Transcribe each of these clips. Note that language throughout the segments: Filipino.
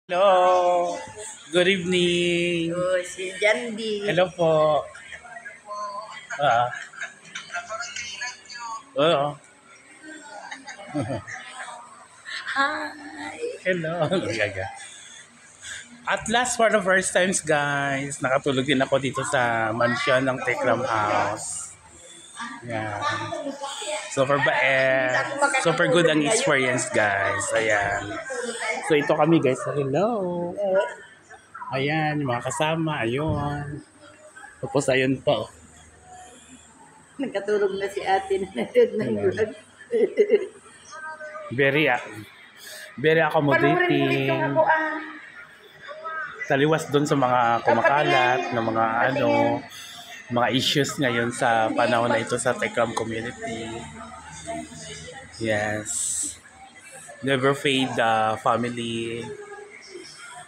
Hello. Good evening. Oh, si Jandy. Hello po. Ah. Oo. Hi. Hello. Gaga. At last for the first times guys, nakatulog din ako dito sa mansion ng Tekram House. Yan. Super good ang experience guys. Ayan. So ito kami guys. Hello. Ayan, yung mga kasama. Ayun. Tapos ayun po. Nagkatulog na si ate na nanood ng vlog. Very accommodating. Taliwas doon sa mga kumakalat ng mga mga issues ngayon sa panahon na ito sa Tekram community. Yes. Never fade the family.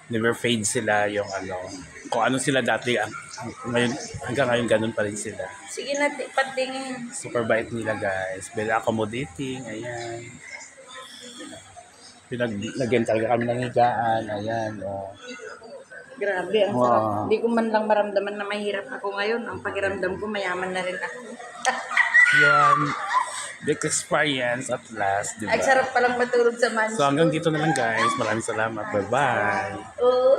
Never fade sila yung kung ano sila dati ngayon, hanggang ngayon ganun pa rin sila. Sige na, patingin. Super bait nila guys. Very accommodating. Ayan. Pinag-lagyan talaga kami ng higaan. Ayan. Oh. Grabe, ang sarap. Hindi ko man lang maramdaman na mahirap ako ngayon. Ang pakiramdam ko, mayaman na rin ako. Yan. Big experience at last. Diba? Ang sarap palang matulog sa mansion. So hanggang dito na lang guys. Maraming salamat. Bye-bye. Oh.